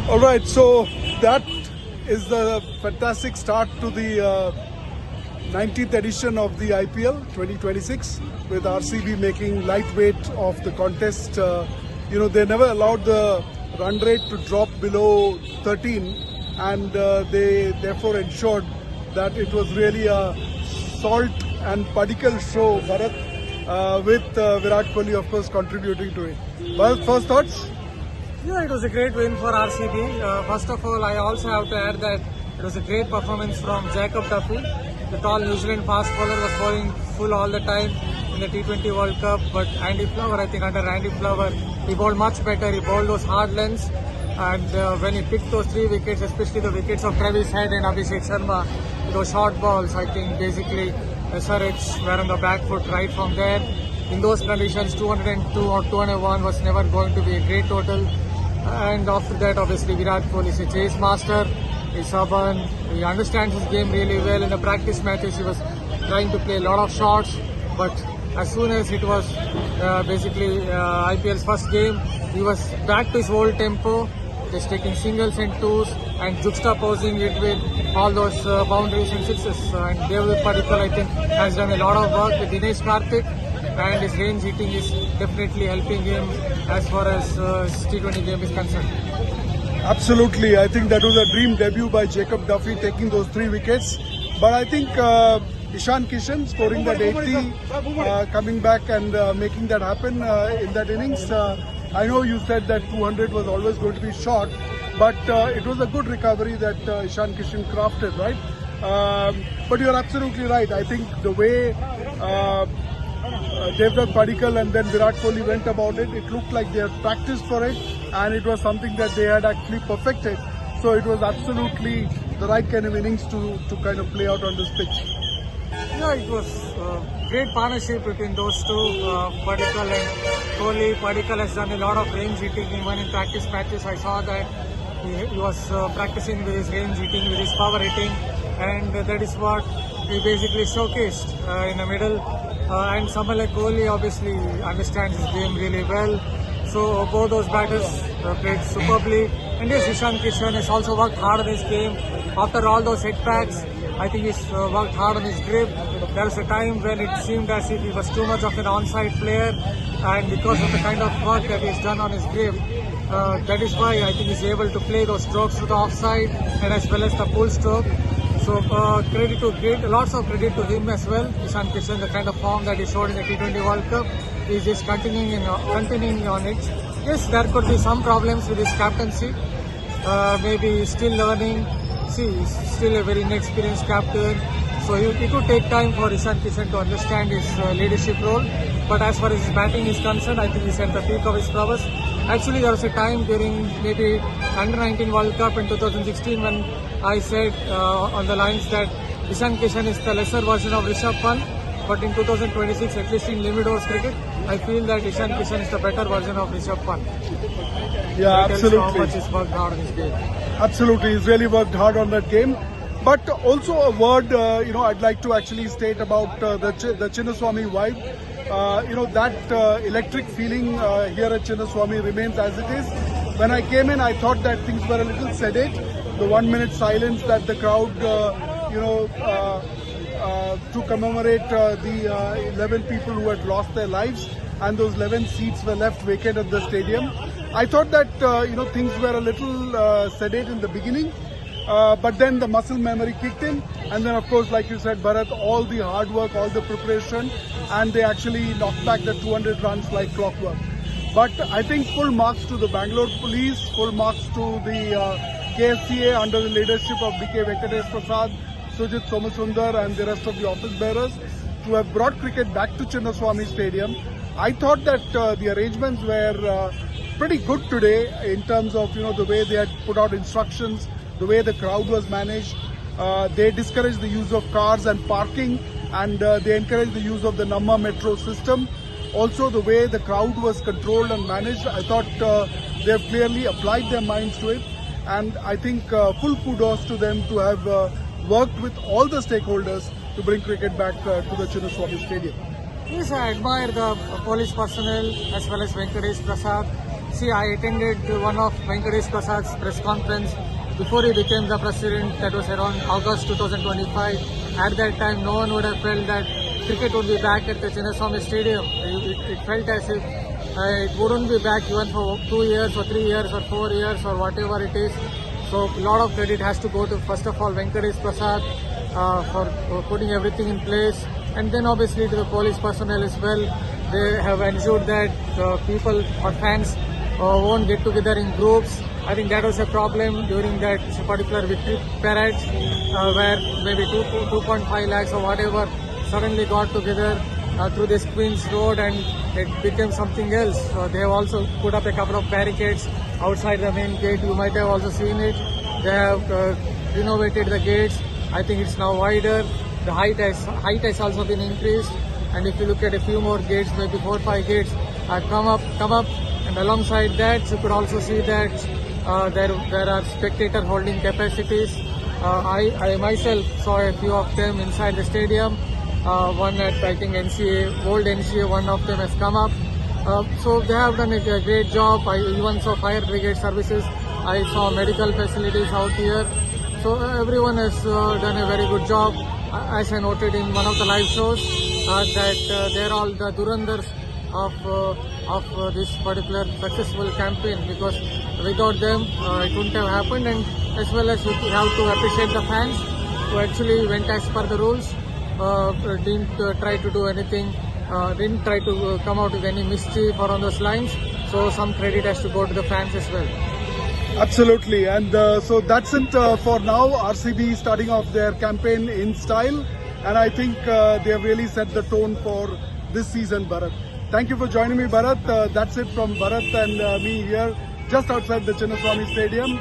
All right, so that is the fantastic start to the 19th edition of the IPL 2026 with RCB making lightweight of the contest. They never allowed the run rate to drop below 13 and they therefore ensured that it was really a salt and particle show, Bharat, with Virat Kohli of course contributing to it. Bharat, first thoughts? Yeah, it was a great win for RCB. First of all, I also have to add that it was a great performance from Jacob Duffy. The tall New Zealand fast bowler was bowling full all the time in the T20 World Cup. But Andy Flower, I think under Andy Flower, he bowled much better. He bowled those hard lengths. And when he picked those 3 wickets, especially the wickets of Travis Head and Abhishek Sharma, those short balls, I think basically SRH were on the back foot right from there. In those conditions, 202 or 201 was never going to be a great total. And after that, obviously, Virat Kohli is a chase master. He's stubborn. He understands his game really well. In the practice matches, he was trying to play a lot of shots. But as soon as it was IPL's first game, he was back to his old tempo, just taking singles and twos and juxtaposing it with all those boundaries and sixes. And David Padikkal, I think, has done a lot of work with Dinesh Karthik. And his range hitting is definitely helping him as far as T20 game is concerned. Absolutely. I think that was a dream debut by Jacob Duffy taking those 3 wickets. But I think Ishan Kishan scoring that 80, coming back and making that happen in that innings. I know you said that 200 was always going to be short, but it was a good recovery that Ishan Kishan crafted, right? But you're absolutely right. I think the way Devdutt Padikkal and then Virat Kohli went about it, it looked like they had practiced for it and it was something that they had actually perfected. So it was absolutely the right kind of innings to kind of play out on this pitch. Yeah, it was a great partnership between those two, Padikkal and Kohli. Padikkal has done a lot of range hitting even in practice matches. I saw that he was practicing with his range hitting, with his power hitting, and that is what he basically showcased in the middle. And someone like Kohli obviously understands his game really well. So both those batters played superbly. And yes, Ishan Kishan has also worked hard on his game. After all those setbacks, I think he's worked hard on his grip. There was a time when it seemed as if he was too much of an onside player. And because of the kind of work that he's done on his grip, that is why I think he's able to play those strokes to the offside and as well as the pull stroke. So lots of credit to him as well. Ishan Kishan, the kind of form that he showed in the T20 World Cup, is just continuing on it. Yes, there could be some problems with his captaincy. Maybe still learning. See, he's still a very inexperienced captain. So it would take time for Ishan Kishan to understand his leadership role. But as far as his batting is concerned, I think he's at the peak of his prowess. Actually, there was a time during maybe Under-19 World Cup in 2016 when I said on the lines that Ishan Kishan is the lesser version of Rishabh Pant. But in 2026, at least in limit overs cricket, I feel that Ishan Kishan is the better version of Rishabh Pant. Yeah, absolutely. How much he's worked hard on his game. Absolutely, he's really worked hard on that game. But also a word, I'd like to actually state about the Chinnaswamy vibe. That electric feeling here at Chinnaswamy remains as it is. When I came in, I thought that things were a little sedate. The 1-minute silence that the crowd, to commemorate the 11 people who had lost their lives, and those 11 seats were left vacant at the stadium. I thought that, things were a little sedate in the beginning. But then the muscle memory kicked in, and then of course, like you said, Bharat, all the hard work, all the preparation, and they actually knocked back the 200 runs like clockwork. But I think full marks to the Bangalore Police, full marks to the KSCA under the leadership of BK Venkatesh Prasad, Sujit Somasundar and the rest of the office bearers to have brought cricket back to Chinnaswamy Stadium. I thought that the arrangements were pretty good today in terms of, the way they had put out instructions, the way the crowd was managed. They discouraged the use of cars and parking, and they encouraged the use of the Namma metro system. Also, the way the crowd was controlled and managed, I thought they have clearly applied their minds to it. And I think full kudos to them to have worked with all the stakeholders to bring cricket back to the Chinnaswamy Stadium. Yes, I admire the police personnel as well as Venkatesh Prasad. See, I attended one of Venkatesh Prasad's press conference before he became the president. That was around August 2025. At that time, no one would have felt that cricket would be back at the Chinnaswamy Stadium. It felt as if it wouldn't be back even for 2 years or 3 years or 4 years or whatever it is. So a lot of credit has to go to, first of all, Venkatesh Prasad for putting everything in place, and then obviously to the police personnel as well. They have ensured that people or fans won't get together in groups. I think that was a problem during that particular victory parade where maybe 2.5 lakhs or whatever suddenly got together through this Queen's Road, and it became something else. They have also put up a couple of barricades outside the main gate. You might have also seen it. They have renovated the gates. I think it's now wider. The height has also been increased. And if you look at a few more gates, maybe 4 or 5 gates come up. And alongside that, you could also see that there are spectator holding capacities. I myself saw a few of them inside the stadium. One at, I think, NCA, old NCA, one of them has come up. So they have done a great job. I even saw fire brigade services. I saw medical facilities out here. So everyone has done a very good job. As I noted in one of the live shows, that they're all the Durandars of this particular successful campaign, because without them it wouldn't have happened. And as well as you have to appreciate the fans who actually went as per the rules, didn't try to do anything, didn't try to come out with any mischief or on those lines. So some credit has to go to the fans as well. Absolutely, and so that's it for now. RCB starting off their campaign in style, and I think they have really set the tone for this season, Bharat. Thank you for joining me, Bharat. That's it from Bharat and me here, just outside the Chinnaswamy Stadium.